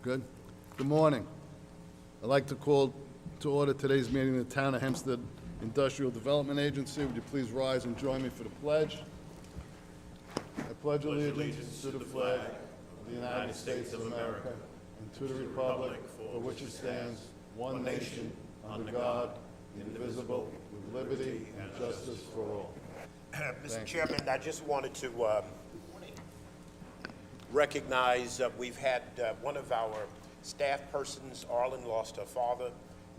Good. Good morning. I'd like to call to order today's meeting of the Town of Hempstead Industrial Development Agency. Would you please rise and join me for the pledge? I pledge allegiance to the flag of the United States of America and to the republic for which it stands, one nation, under God, indivisible, with liberty and justice for all. Mr. Chairman, I just wanted to recognize we've had one of our staff persons, Arlen, lost her father,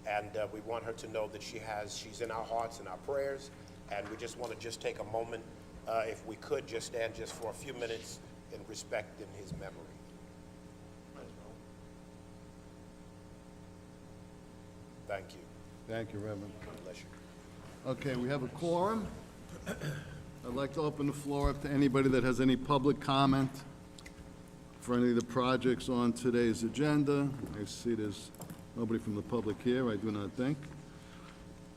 and we want her to know that she's in our hearts and our prayers, and we just want to take a moment, if we could, just stand just for a few minutes in respect in his memory. Thank you. Thank you, Reverend. Bless you. Okay, we have a quorum. I'd like to open the floor up to anybody that has any public comment for any of the projects on today's agenda. I see there's nobody from the public here, I do not think.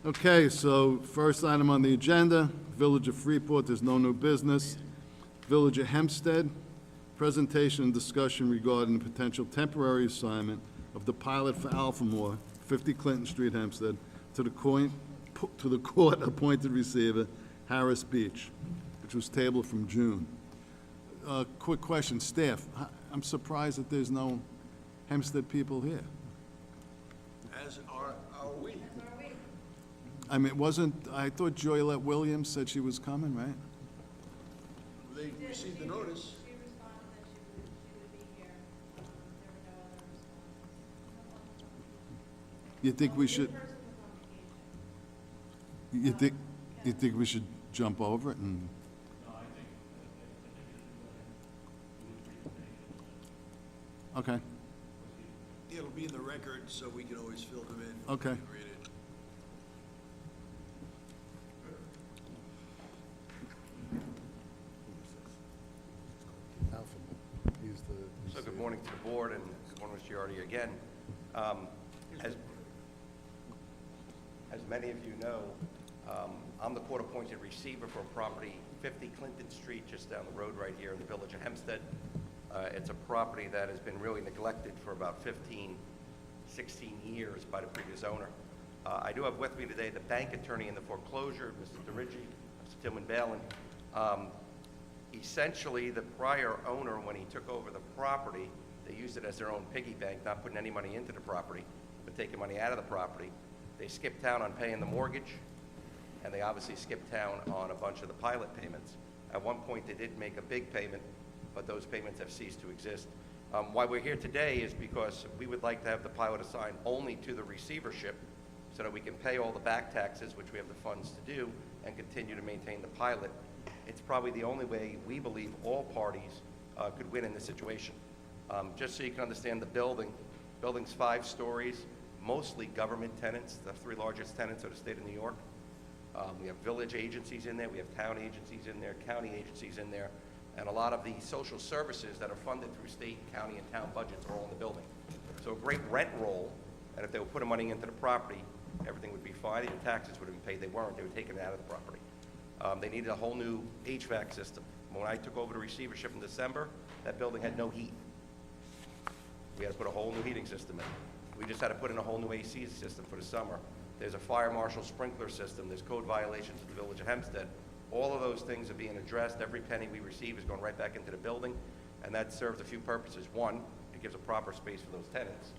Okay, so first item on the agenda, Village of Freeport, there's no new business. Village of Hempstead, presentation and discussion regarding the potential temporary assignment of the pilot for Alphamore, 50 Clinton Street, Hempstead, to the court-appointed receiver, Harris Beach, which was tabled from June. Quick question, staff, I'm surprised that there's no Hempstead people here. As are we. I mean, I thought Joylette Williams said she was coming, right? They received the notice. She responded that she would be here. There were no other responses. You think we should, This person was on vacation. you think we should jump over it and? Okay, It'll be in the record, so we can always fill them in. Okay. and read it. So good morning to the board, and good morning, Mr. Giardi, again. As many of you know, I'm the court-appointed receiver for property 50 Clinton Street, just down the road right here in the village of Hempstead. It's a property that has been really neglected for about 15, 16 years by the previous owner. I do have with me today the bank attorney in the foreclosure, Mr. DeRiggi, Mr. Tillman Balin. Essentially, the prior owner, when he took over the property, they used it as their own piggy bank, not putting any money into the property, but taking money out of the property. They skipped town on paying the mortgage, and they obviously skipped town on a bunch of the pilot payments. At one point, they did make a big payment, but those payments have ceased to exist. Why we're here today is because we would like to have the pilot assigned only to the receivership so that we can pay all the back taxes, which we have the funds to do, and continue to maintain the pilot. It's probably the only way we believe all parties could win in this situation. Just so you can understand the building's 5 stories, mostly government tenants. The 3 largest tenants are the state of New York. We have village agencies in there, we have town agencies in there, county agencies in there, and a lot of the social services that are funded through state, county, and town budgets are all in the building. So a great rent roll, and if they were putting money into the property, everything would be fine, and taxes would have been paid. They weren't, they were taken out of the property. They needed a whole new HVAC system. When I took over the receivership in December, that building had no heat. We had to put a whole new heating system in. We just had to put in a whole new AC system for the summer. There's a fire marshal sprinkler system. There's code violations in the village of Hempstead. All of those things are being addressed. Every penny we receive is going right back into the building, and that serves a few purposes. 1, it gives a proper space for those tenants.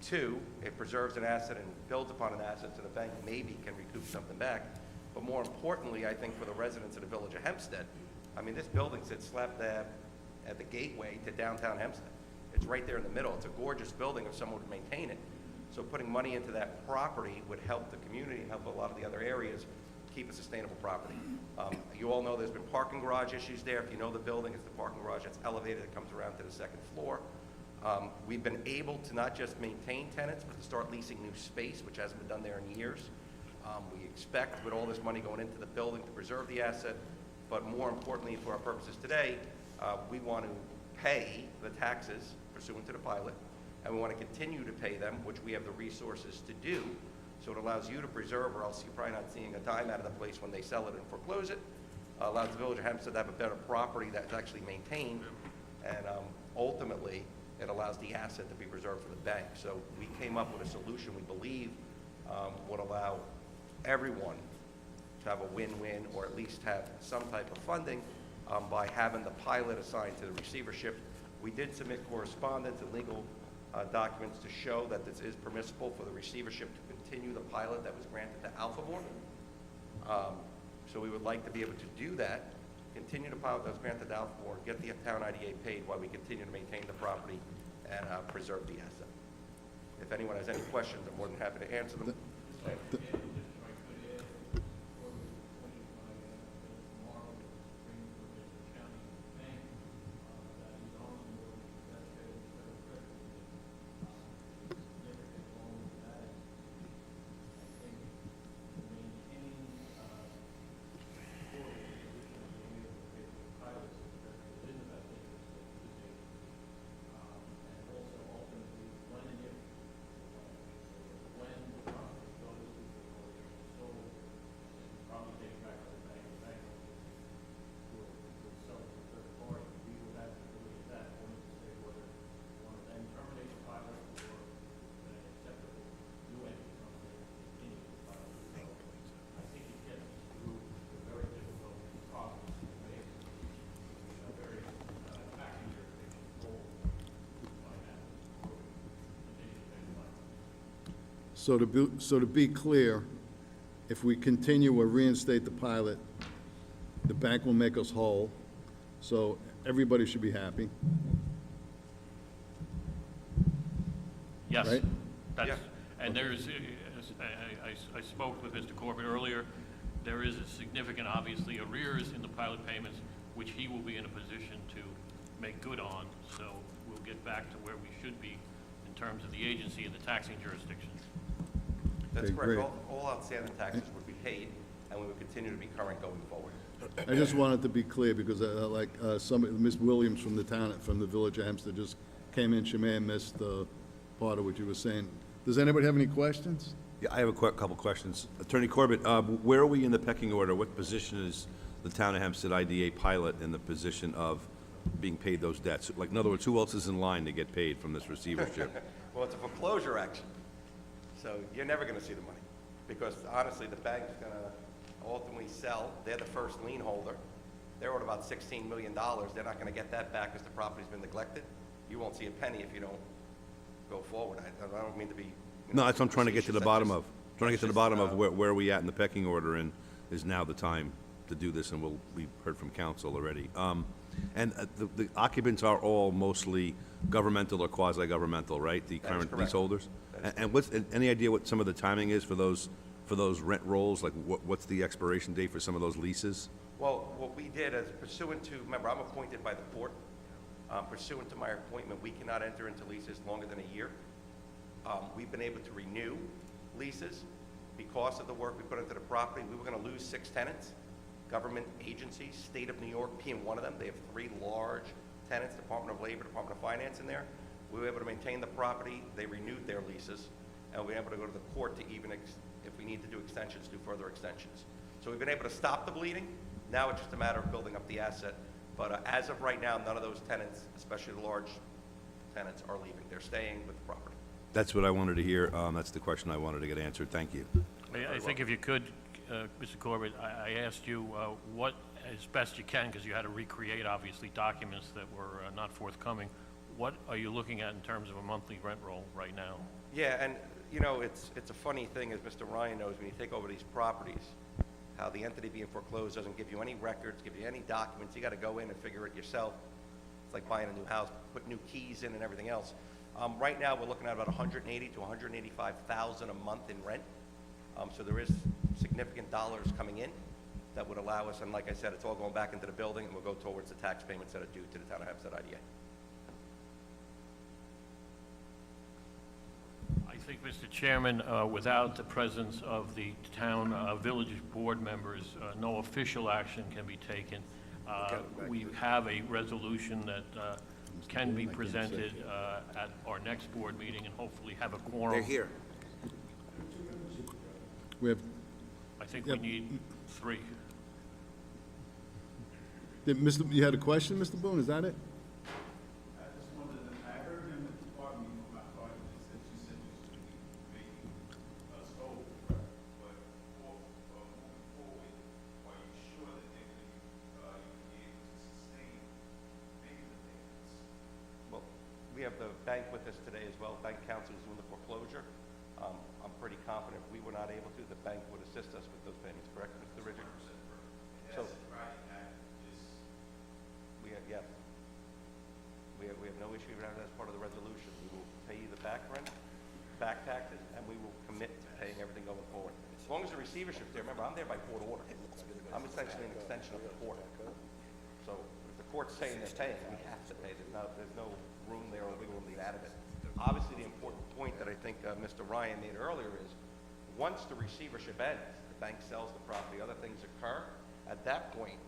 2, it preserves an asset and builds upon an asset so the bank maybe can recoup something back. But more importantly, I think for the residents of the village of Hempstead, I mean, this building sits slap dab at the gateway to downtown Hempstead. It's right there in the middle. It's a gorgeous building if someone would maintain it. So putting money into that property would help the community and help a lot of the other areas keep a sustainable property. You all know there's been parking garage issues there. If you know the building, it's the parking garage that's elevated. It comes around to the 2nd floor. We've been able to not just maintain tenants, but to start leasing new space, which hasn't been done there in years. We expect, with all this money going into the building, to preserve the asset, but more importantly, for our purposes today, we want to pay the taxes pursuant to the pilot, and we want to continue to pay them, which we have the resources to do, so it allows you to preserve, or else you're probably not seeing a dime out of the place when they sell it and foreclose it. Allows the village of Hempstead to have a better property that's actually maintained, and ultimately, it allows the asset to be reserved for the bank. So we came up with a solution we believe would allow everyone to have a win-win, or at least have some type of funding by having the pilot assigned to the receivership. We did submit correspondence and legal documents to show that this is permissible for the receivership to continue the pilot that was granted to Alphamore. So we would like to be able to do that, continue the pilot that was granted to Alphamore, get the town IDA paid while we continue to maintain the property and preserve the asset. If anyone has any questions, I'm more than happy to answer them. So to be clear, if we continue or reinstate the pilot, the bank will make us whole, so everybody should be happy, Yes. right? That's, Yeah. and there's, I spoke with Mr. Corbett earlier, there is a significant, obviously, arrears in the pilot payments, which he will be in a position to make good on, so we'll get back to where we should be in terms of the agency and the taxing jurisdictions. That's Okay, correct. great. All outstanding taxes would be paid, and we would continue to be current going forward. I just wanted to be clear, because somebody, Ms. Williams from the village of Hempstead just came in, she may have missed part of what you were saying. Does anybody have any questions? Yeah, I have a couple questions. Attorney Corbett, where are we in the pecking order? What position is the town of Hempstead IDA pilot in the position of being paid those debts? Like, in other words, who else is in line to get paid from this receivership? Well, it's a foreclosure action, so you're never gonna see the money, because honestly, the bank's gonna ultimately sell. They're the first lien holder. They're owed about $16 million. They're not gonna get that back because the property's been neglected. You won't see a penny if you don't go forward. I don't mean to be, No, that's what I'm trying to get to the facetious. bottom of. Trying to get to the bottom of Just, where are we at in the pecking order, and is now the time to do this, and we've heard from council already. And the occupants are all mostly governmental or quasi-governmental, right? The That is current correct. leaseholders? That is And what's, any idea what some of the timing is for those rent rolls? Like, what's the expiration date for some of those leases? Well, what we did is pursuant to, remember, I'm appointed by the court. Pursuant to my appointment, we cannot enter into leases longer than a year. We've been able to renew leases because of the work we put into the property. We were gonna lose 6 tenants, government agencies, State of New York being one of them. They have 3 large tenants, Department of Labor, Department of Finance in there. We were able to maintain the property. They renewed their leases, and we were able to go to the court to even, if we need to do extensions, do further extensions. So we've been able to stop the bleeding. Now it's just a matter of building up the asset. But as of right now, none of those tenants, especially the large tenants, are leaving. They're staying with the property. That's what I wanted to hear. That's the question I wanted to get answered. Thank you. I think if you could, Mr. Corbett, I asked you what, as best you can, because you had to recreate, obviously, documents that were not forthcoming, what are you looking at in terms of a monthly rent roll right now? Yeah, and, you know, it's a funny thing, as Mr. Ryan knows, when you take over these properties, how the entity being foreclosed doesn't give you any records, give you any documents. You got to go in and figure it yourself. It's like buying a new house, put new keys in and everything else. Right now, we're looking at about $180,000 to $185,000 a month in rent. So there is significant dollars coming in that would allow us, and like I said, it's all going back into the building, and we'll go towards the tax payments that are due to the town of Hempstead IDA. I think, Mr. Chairman, without the presence of the town village board members, no official action can be taken. We have a resolution that can be presented at our next board meeting and hopefully have a quorum. They're here. We have, I think we need 3. you had a question, Mr. Boone, is that it? I just wanted to, I heard him bank with us today as well. Bank counsel is doing the foreclosure. I'm pretty confident if we were not able to, the bank would assist us with those payments, correct, Mr. Richard? So, yes. We have no issue with that as part of the resolution. We will pay you the back rent, back taxes, and we will commit to paying everything going forward. As long as the receivership's there, remember, I'm there by court order. I'm essentially an extension of the court. So if the court's saying they're paying, we have to pay. There's no room there or wiggle room to get out of it. Obviously, the important point that I think Mr. Ryan made earlier is, once the receivership ends, the bank sells the property, other things occur, at that point,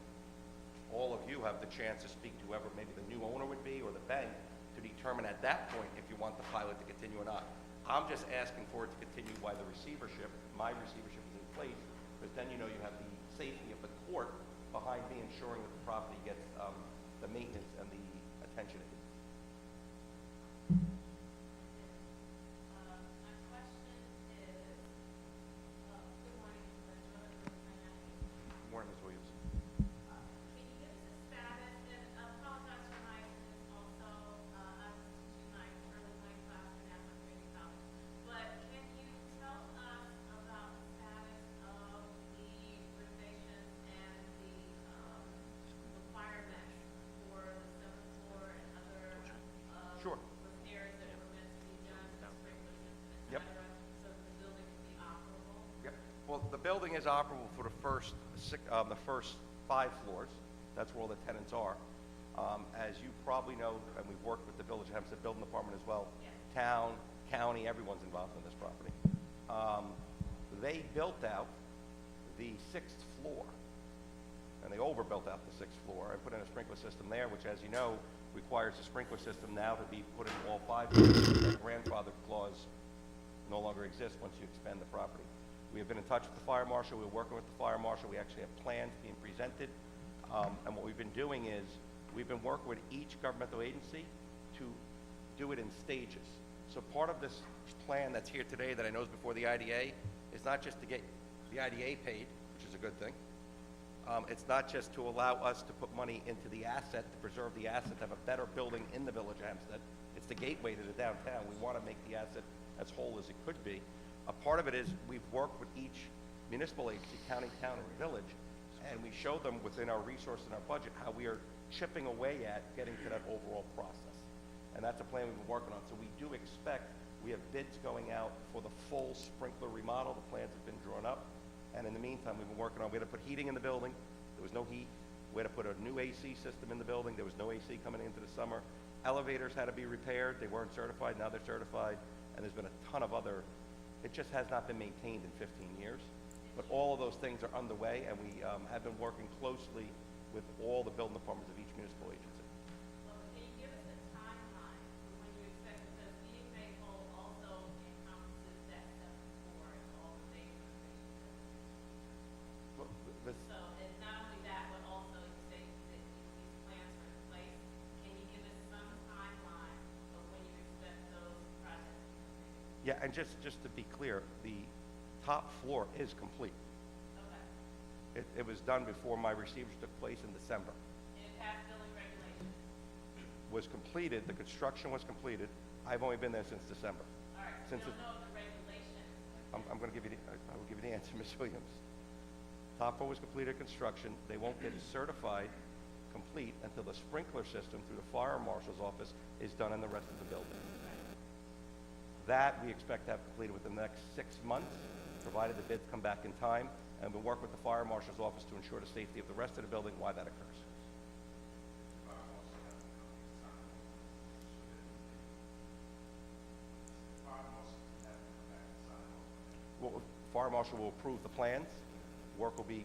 all of you have the chance to speak to whoever maybe the new owner would be or the bank to determine at that point if you want the pilot to continue or not. I'm just asking for it to continue while the receivership, my receivership is in place, because then you know you have the safety of the court behind me ensuring that the property gets the maintenance and the attention it needs. My question is, good morning, Morning, Ms. Williams. can you give us a status, and I apologize for my ignorance also, I was teaching my early learning class in National Community College, but can you tell us about the status of the renovations and the requirements for the seventh floor and other Sure. repairs that were meant to be done, the sprinkler system, et Yep. cetera, so that the building can be operable? Yep. Well, the building is operable for the first the first 5 floors. That's where all the tenants are. As you probably know, and we've worked with the Village of Hempstead Building Department as well, Yes. town, county, everyone's involved in this property. They built out the 6th floor, and they overbuilt out the 6th floor and put in a sprinkler system there, which, as you know, requires a sprinkler system now to be put in all 5 floors. That grandfather clause no longer exists once you expand the property. We have been in touch with the fire marshal. We're working with the fire marshal. We actually have plans being presented. And what we've been doing is we've been working with each governmental agency to do it in stages. So part of this plan that's here today that I know is before the IDA is not just to get the IDA paid, which is a good thing. It's not just to allow us to put money into the asset, to preserve the asset, to have a better building in the Village of Hempstead. It's the gateway to the downtown. We want to make the asset as whole as it could be. A part of it is we've worked with each municipal agency, county, town, and village, and we show them within our resource and our budget how we are chipping away at getting to that overall process. And that's a plan we've been working on. So we do expect, we have bids going out for the full sprinkler remodel. The plans have been drawn up. And in the meantime, we've been working on, we had to put heating in the building. There was no heat. We had to put a new AC system in the building. There was no AC coming into the summer. Elevators had to be repaired. They weren't certified. Now they're certified. And there's been a ton of other, it just has not been maintained in 15 years. But all of those things are underway, and we have been working closely with all the building departments of each municipal agency. Well, can you give us a timeline for when you expect, because being made whole also encompasses that seventh floor and all the things that you said. Well, this, So, and not only that, but also you say that these plans are in place. Can you give us some timeline of when you expect those projects to be completed? yeah, and just to be clear, the top floor is complete. Okay. It was done before my receivers took place in December. And it passed building regulations? Was completed, the construction was completed. I've only been there since December. All right, so Since we it- don't know the regulations. I'm going to give you I will give you the answer, Ms. Williams. Top floor was completed construction. They won't get certified complete until the sprinkler system through the fire marshal's office is done in the rest of the building. That we expect to have completed within the next 6 months, provided the bids come back in time, and we'll work with the fire marshal's office to ensure the safety of the rest of the building while that occurs. Well, fire marshal will approve the plans, work will be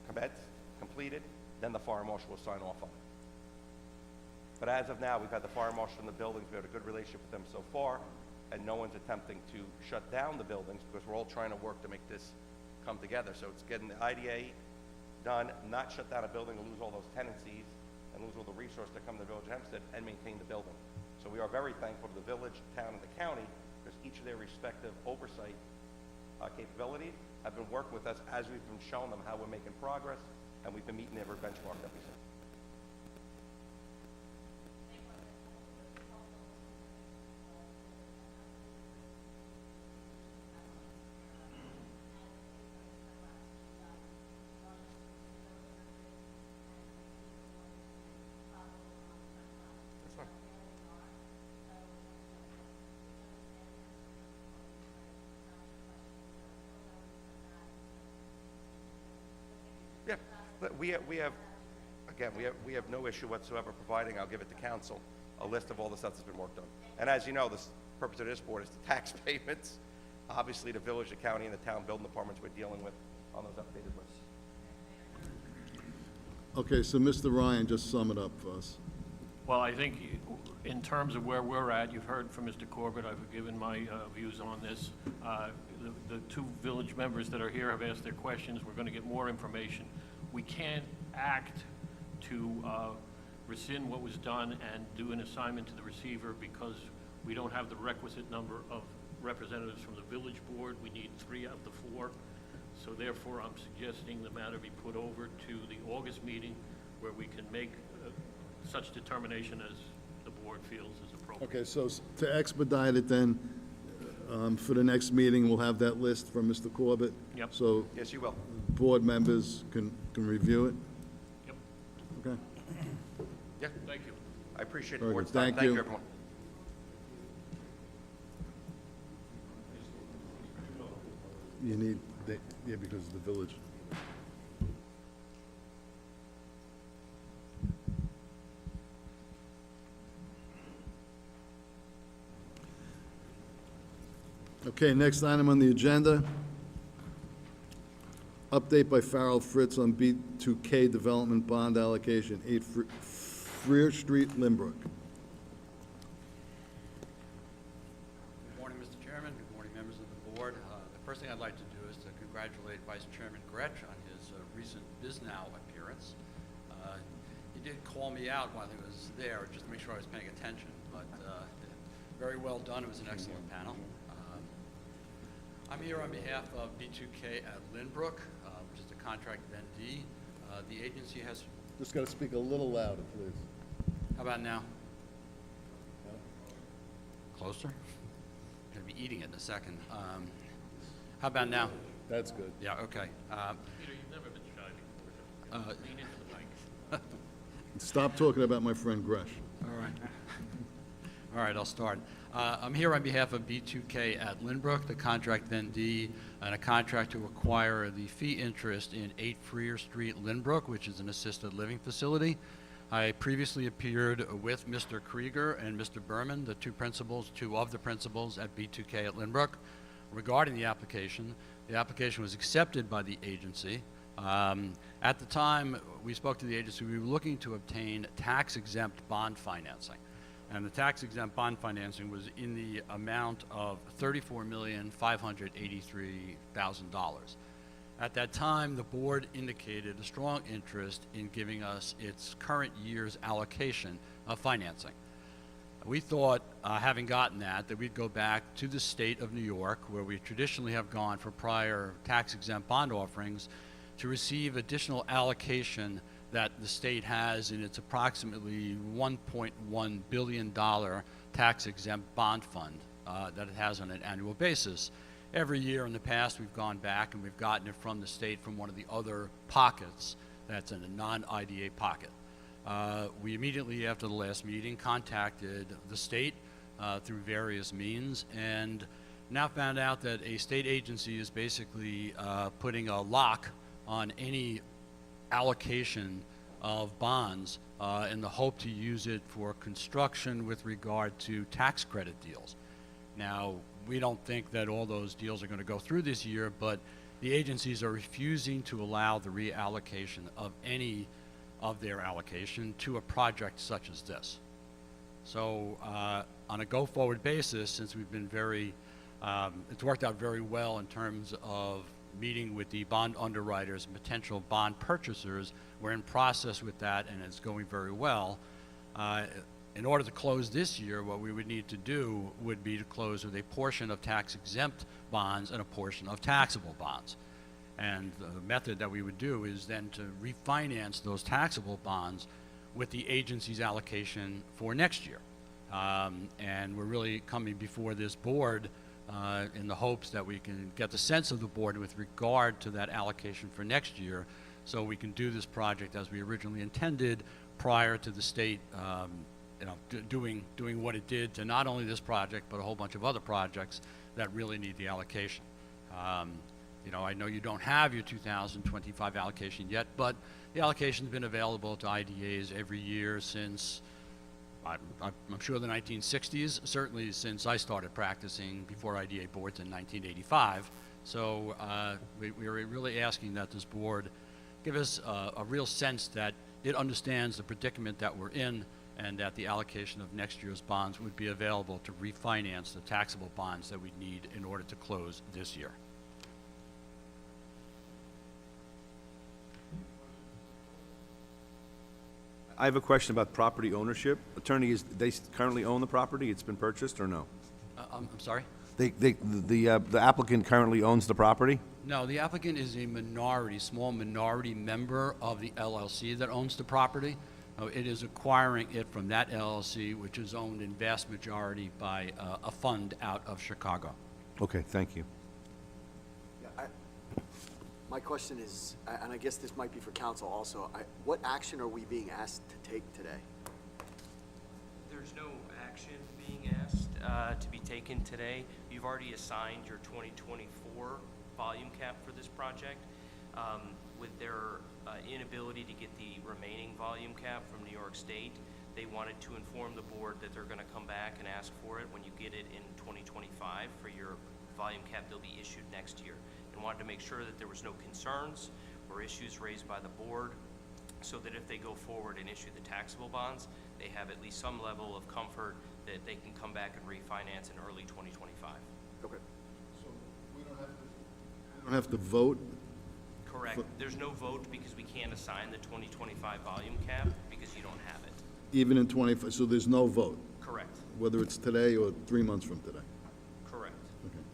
commenced, completed, then the fire marshal will sign off on it. But as of now, we've had the fire marshal in the buildings, we've had a good relationship with them so far, and no one's attempting to shut down the buildings because we're all trying to work to make this come together. So it's getting the IDA done, not shut down a building and lose all those tenancies and lose all the resources that come to the Village of Hempstead, and maintain the building. So we are very thankful to the village, town, and the county, because each of their respective oversight capabilities have been working with us as we've been showing them how we're making progress, and we've been meeting every benchmark that we set. Yeah, but we have, again, we have no issue whatsoever providing, I'll give it to council, a list of all the stuff that's been worked on. And as you know, the purpose of this board is the tax payments. Obviously, the village, the county, and the town building departments we're dealing with on those updated lists. Okay, so Mr. Ryan, just sum it up for us. Well, I think in terms of where we're at, you've heard from Mr. Corbett, I've given my views on this. The two village members that are here have asked their questions. We're going to get more information. We can't act to rescind what was done and do an assignment to the receiver because we don't have the requisite number of representatives from the village board. We need 3 out of the 4. So therefore, I'm suggesting the matter be put over to the August meeting where we can make such determination as the board feels is appropriate. Okay, so to expedite it then, for the next meeting, we'll have that list from Mr. Corbett? Yep. So Yes, you will. board members can review it? Yep, Okay? Yeah, thank you. I appreciate the Very board's good. time. Thank Thank you. you, everyone. You need, yeah, because of the village. Okay, next item on the agenda. Update by Farrell Fritz on B2K Development Bond Allocation, 8 Freer Street, Lynbrook. Good morning, Mr. Chairman. Good morning, members of the board. The first thing I'd like to do is to congratulate Vice Chairman Gretsch on his recent BizNow appearance. He did call me out while he was there, just to make sure I was paying attention, but very well done. It was an excellent panel. I'm here on behalf of B2K at Lynbrook, which is the contract vendee. The agency has, Just got to speak a little louder, please. how about now? Closer? Gonna be eating it in a second. How about now? That's good. Yeah, okay. Peter, you've never been shy before. Lean into the mic. Stop talking about my friend Gresh. All right. All right, I'll start. I'm here on behalf of B2K at Lynbrook, the contract vendee, and a contract to acquire the fee interest in 8 Freer Street, Lynbrook, which is an assisted living facility. I previously appeared with Mr. Krieger and Mr. Berman, the two of the principals at B2K at Lynbrook, regarding the application. The application was accepted by the agency. At the time we spoke to the agency, we were looking to obtain tax-exempt bond financing. And the tax-exempt bond financing was in the amount of $34,583,000. At that time, the board indicated a strong interest in giving us its current year's allocation of financing. We thought, having gotten that we'd go back to the state of New York, where we traditionally have gone for prior tax-exempt bond offerings, to receive additional allocation that the state has in its approximately $1.1 billion tax-exempt bond fund that it has on an annual basis. Every year in the past, we've gone back and we've gotten it from the state from one of the other pockets that's in a non-IDA pocket. We immediately after the last meeting contacted the state through various means and now found out that a state agency is basically putting a lock on any allocation of bonds in the hope to use it for construction with regard to tax credit deals. Now, we don't think that all those deals are going to go through this year, but the agencies are refusing to allow the reallocation of any of their allocation to a project such as this. So on a go-forward basis, since we've been it's worked out very well in terms of meeting with the bond underwriters and potential bond purchasers. We're in process with that and it's going very well. In order to close this year, what we would need to do would be to close with a portion of tax-exempt bonds and a portion of taxable bonds. And the method that we would do is then to refinance those taxable bonds with the agency's allocation for next year. And we're really coming before this board in the hopes that we can get the sense of the board with regard to that allocation for next year so we can do this project as we originally intended prior to the state doing what it did to not only this project but a whole bunch of other projects that really need the allocation. You know, I know you don't have your 2025 allocation yet, but the allocation's been available to IDAs every year since, I'm sure the 1960s, certainly since I started practicing before IDA boards in 1985. So we are really asking that this board give us a real sense that it understands the predicament that we're in, and that the allocation of next year's bonds would be available to refinance the taxable bonds that we need in order to close this year. I have a question about property ownership. Attorney, they currently own the property? It's been purchased or no? I'm sorry? The applicant currently owns the property? No, the applicant is a minority, small minority member of the LLC that owns the property. It is acquiring it from that LLC, which is owned in vast majority by a fund out of Chicago. Okay, thank you. My question is, and I guess this might be for council also, what action are we being asked to take today? There's no action being asked to be taken today. You've already assigned your 2024 volume cap for this project. With their inability to get the remaining volume cap from New York State, they wanted to inform the board that they're going to come back and ask for it when you get it in 2025 for your volume cap. They'll be issued next year, and wanted to make sure that there was no concerns or issues raised by the board, so that if they go forward and issue the taxable bonds, they have at least some level of comfort that they can come back and refinance in early 2025. Okay. So we don't have to vote? Correct. There's no vote because we can't assign the 2025 volume cap because you don't have it. Even in 25, so there's no vote, Correct. whether it's today or 3 months from today? Correct. Okay.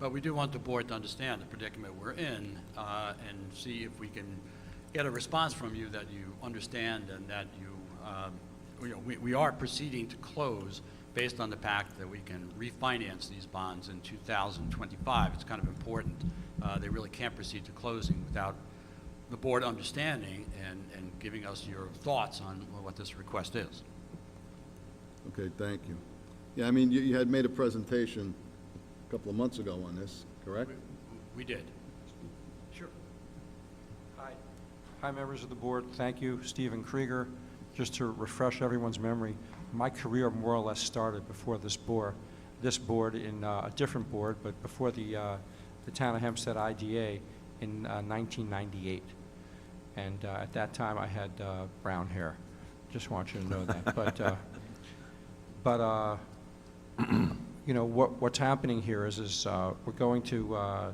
But we do want the board to understand the predicament we're in, and see if we can get a response from you that you understand, and that we are proceeding to close based on the fact that we can refinance these bonds in 2025. It's kind of important. They really can't proceed to closing without the board understanding and giving us your thoughts on what this request is. Okay, thank you. Yeah, I mean, you had made a presentation a couple of months ago on this, correct? We did. Sure. Hi, members of the board. Thank you, Stephen Krieger. Just to refresh everyone's memory, my career more or less started before this board in a different board, but before the town of Hempstead IDA in 1998. And at that time, I had brown hair. Just want you to know that. But you know, what's happening here is we're going to,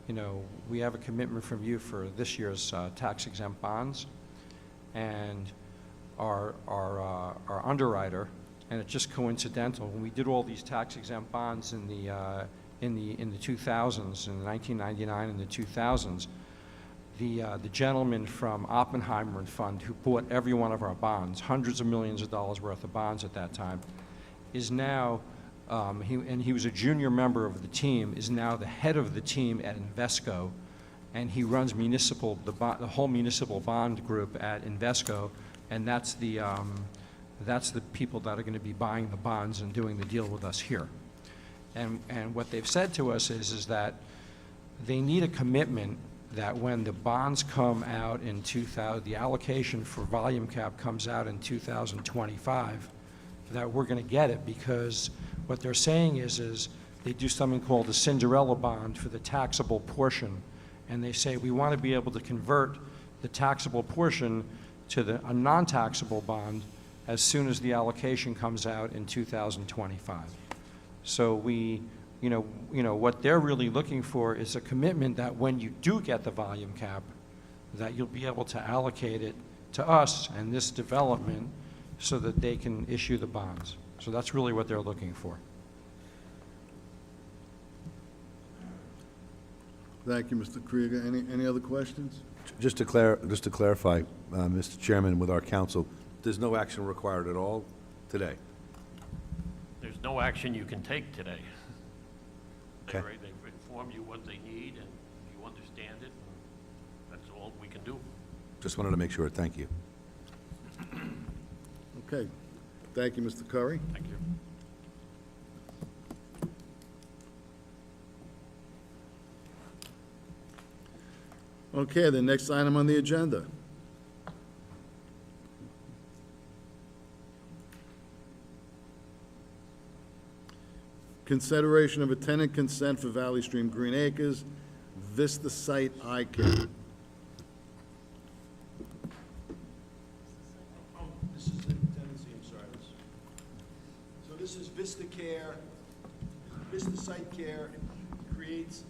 you know, we have a commitment from you for this year's tax-exempt bonds, and our underwriter, and it's just coincidental, when we did all these tax-exempt bonds in the 2000s, in 1999 and the 2000s, the gentleman from Oppenheimer and Fund, who bought every one of our bonds, hundreds of millions of dollars worth of bonds at that time, is now, he was a junior member of the team, is now the head of the team at Invesco, and he runs the whole municipal bond group at Invesco, and that's the people that are going to be buying the bonds and doing the deal with us here. And what they've said to us is that they need a commitment that when the bonds come out in the allocation for volume cap comes out in 2025, that we're going to get it, because what they're saying is they do something called the Cinderella bond for the taxable portion, and they say we want to be able to convert the taxable portion to a non-taxable bond as soon as the allocation comes out in 2025. So you know, what they're really looking for is a commitment that when you do get the volume cap, that you'll be able to allocate it to us and this development so that they can issue the bonds. So that's really what they're looking for. Thank you, Mr. Krieger. Any other questions? Just to clarify, Mr. Chairman, with our council, there's no action required at all today? There's no action you can take today. Okay. They've informed you what they need, and you understand it, and that's all we can do. Just wanted to make sure. Thank you. Okay. Thank you, Mr. Curry. Thank you. Okay, the next item on the agenda. Consideration of a tenant consent for Valley Stream Green Acres, Vista Site Eye Care. This is the tenancy, I'm sorry. So this is Vista Care, Vista Site Care. It creates,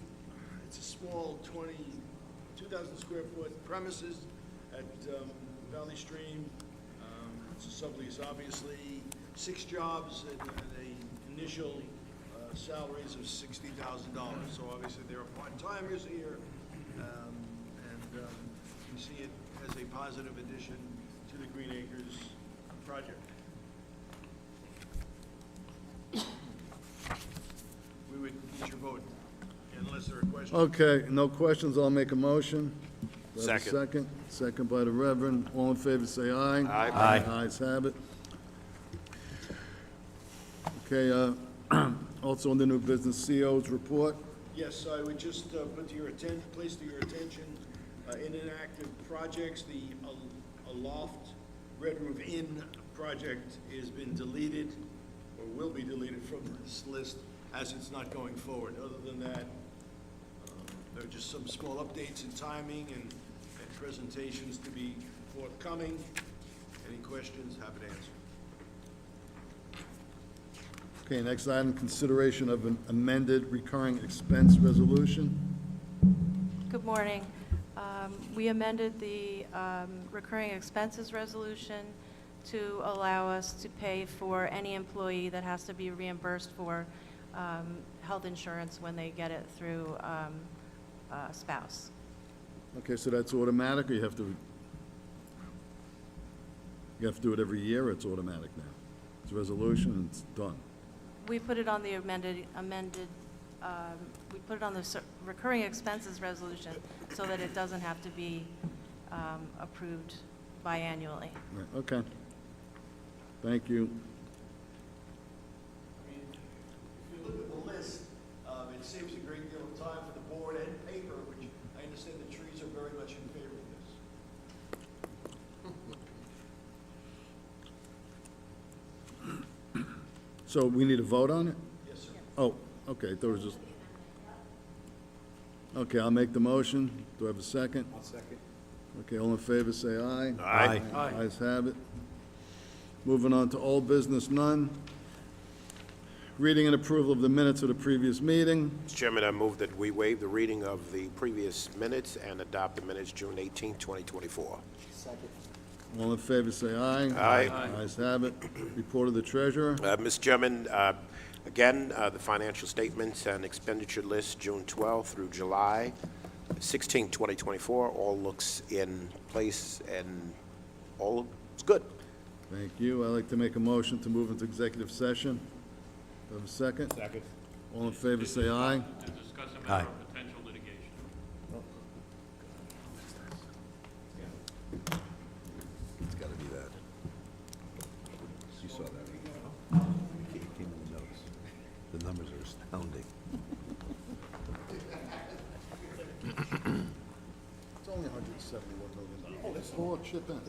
it's a small 2,000 square foot premises at Valley Stream. It's a sublease, obviously, 6 jobs and a initial salaries of $60,000. So obviously there are part-timers here, and we see it as a positive addition to the Green Acres project. We would need your vote, unless there are questions. Okay, no questions, I'll make a motion. Do I have a Second. Second. Second by the Reverend. All in favor, say aye. Aye. Ayes have it. Okay, also on the new business CO's report. Yes, I would just place to your attention, inactive projects, the Aloft Red Roof Inn project has been deleted, or will be deleted from this list, as it's not going forward. Other than that, there are just some small updates in timing and presentations to be forthcoming. Any questions, happy to answer. Okay, next item, consideration of an amended recurring expense resolution. Good morning. We amended the recurring expenses resolution to allow us to pay for any employee that has to be reimbursed for health insurance when they get it through a spouse. Okay, so that's automatic, or you have to do it every year, or it's automatic now? It's a resolution, and it's done. We put it on the we put it on the recurring expenses resolution so that it doesn't have to be approved biannually. Right, okay. Thank you. I mean, if you look at the list, it saves a great deal of time for the board and paper, which I understand the trees are very much in favor of this. So we need a vote on it? Yes, sir. Oh, okay, there was just... Okay, I'll make the motion. Do I have a second? I'll second. Okay, all in favor, say aye. Aye. Ayes have it. Moving on to old business, none. Reading and approval of the minutes of the previous meeting. Mr. Chairman, I move that we waive the reading of the previous minutes and adopt the minutes June 18, 2024. Second. All in favor, say aye. Aye. Ayes have it. Report of the treasurer. Mr. Chairman, again, the financial statements and expenditure list, June 12 through July 16, 2024, all looks in place and all is good. Thank you. I'd like to make a motion to move into executive session. Do I have a second? Second. All in favor, say aye. To discuss a matter of potential litigation. It's gotta be that. You saw that. It came in the notes. The numbers are astounding. It's only $171 million. Oh, that's all chip in.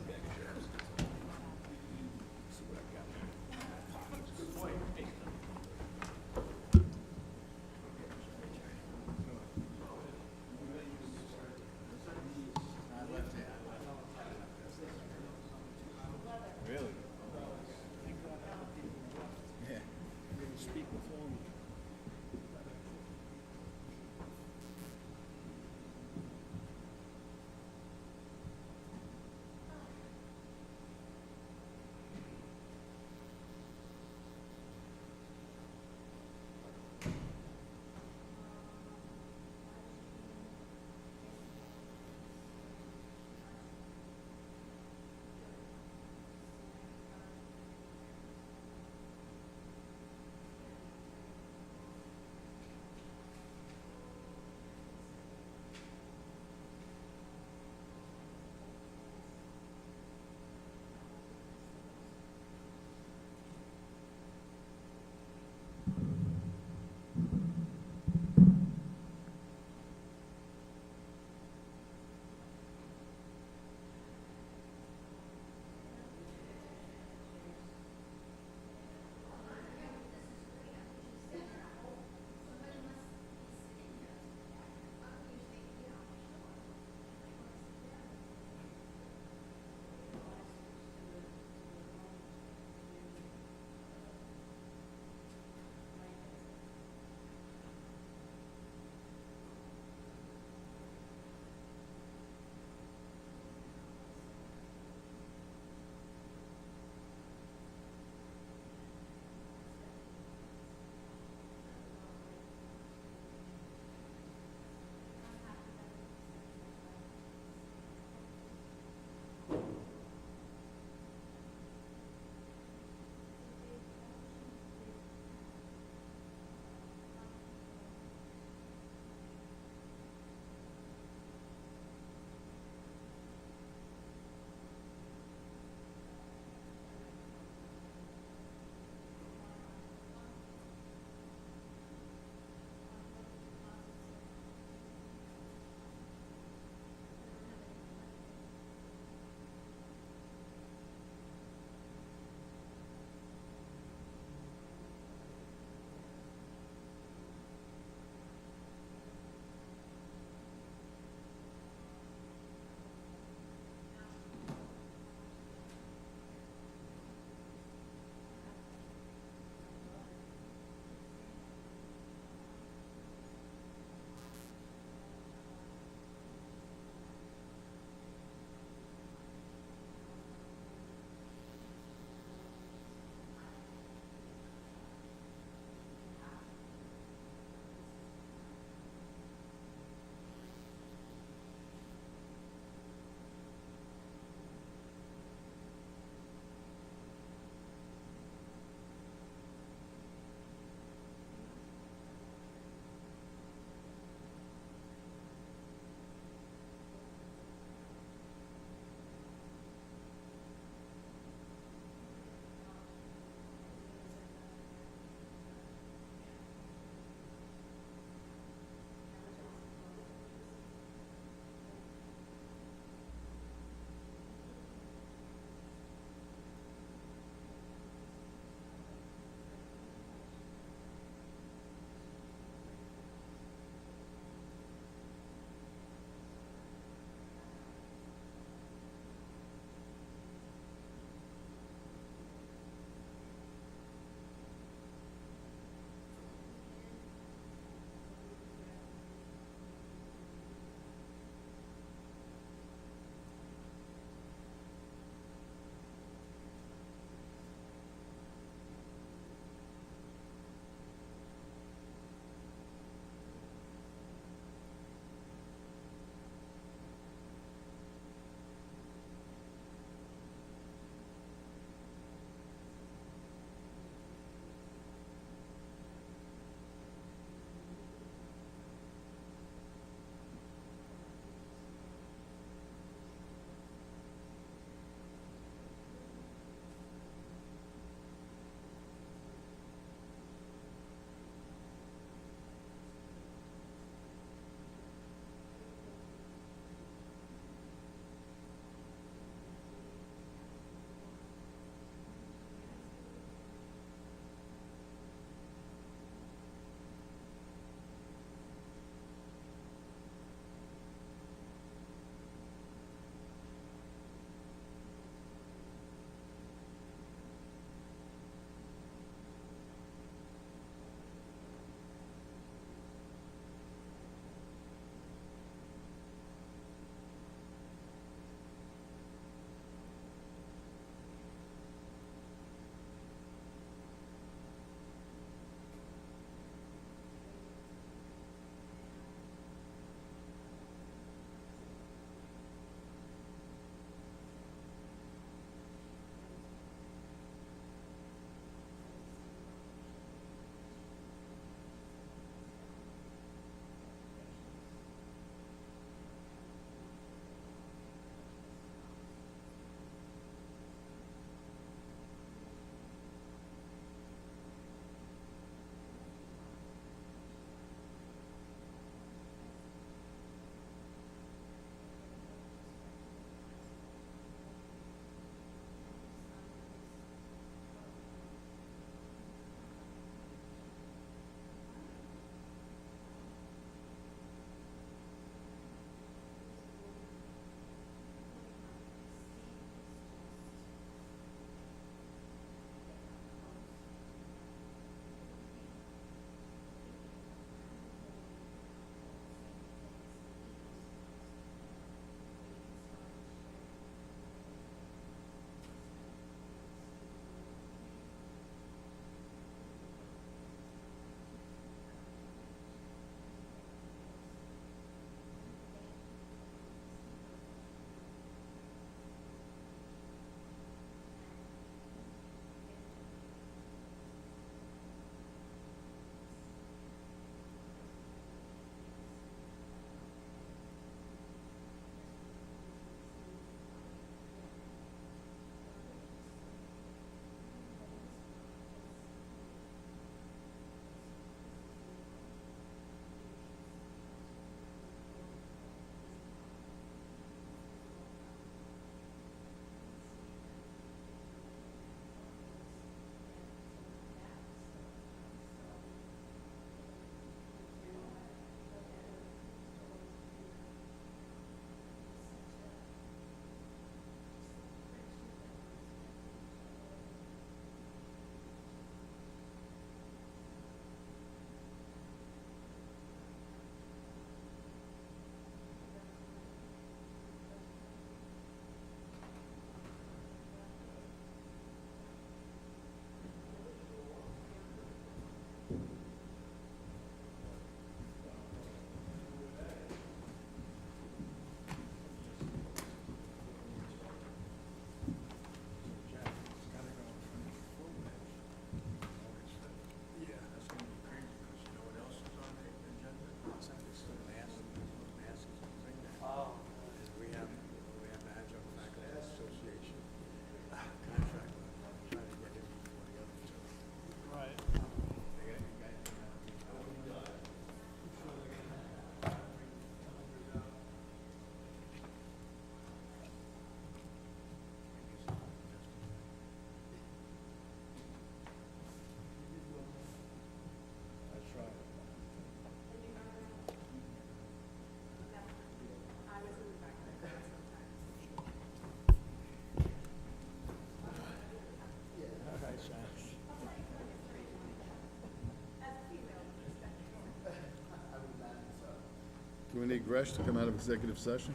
Gresh to come out of executive session?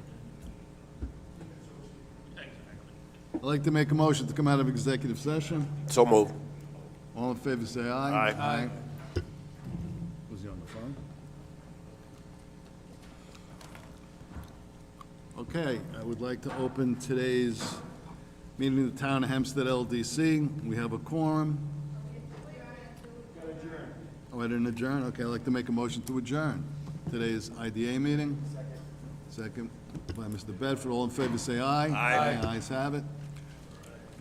I'd like to make a motion to come out of executive session. So move. All in favor, say aye. Aye. Was he on the phone? Okay, I would like to open today's meeting of the Town of Hempstead LDC. We have a quorum. Oh, I didn't adjourn? Okay, I'd like to make a motion to adjourn today's IDA meeting. Second by Mr. Bedford. All in favor, say aye. Aye. Ayes have it.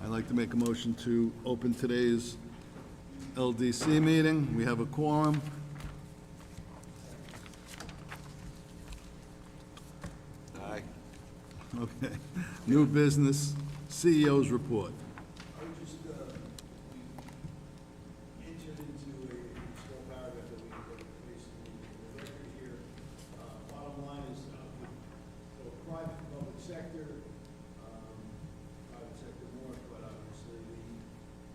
I'd like to make a motion to open today's LDC meeting. We have a quorum. Aye. Okay. New business, CEO's report. I would just, we entered into a small paragraph that we placed in the record here. Bottom line is, for private and public sector, private sector more, but obviously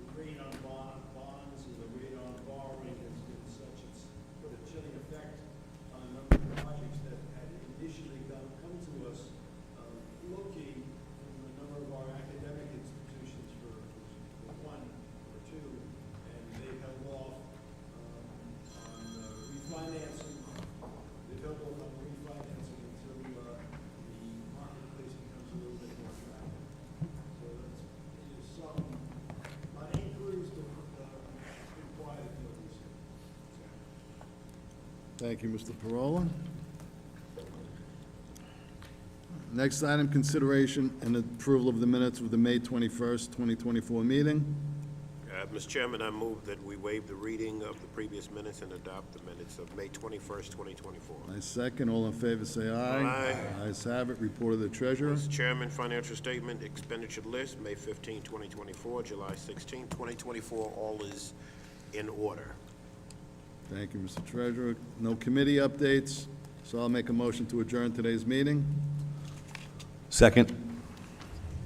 the rate on bonds and the rate on borrowing has been such, it's put a chilling effect on a number of projects that had initially come to us, looking from a number of our academic institutions for one or two, and they've held off on refinancing. They've held off on refinancing until the marketplace becomes a little bit more attractive. So that's, there's some, on inquiries, been quiet until this year. Thank you, Mr. Parola. Next item, consideration and approval of the minutes of the May 21st, 2024 meeting. Mr. Chairman, I move that we waive the reading of the previous minutes and adopt the minutes of May 21st, 2024. I second. All in favor, say aye. Aye. Ayes have it. Report of the treasurer. Mr. Chairman, financial statement, expenditure list, May 15, 2024, July 16, 2024, all is in order. Thank you, Mr. Treasurer. No committee updates, so I'll make a motion to adjourn today's meeting. Second.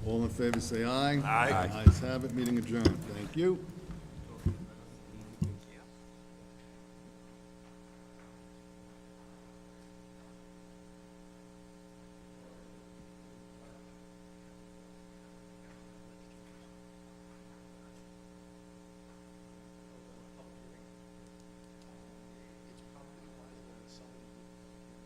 All in favor, say aye. Aye. Ayes have it. Meeting adjourned. Thank you.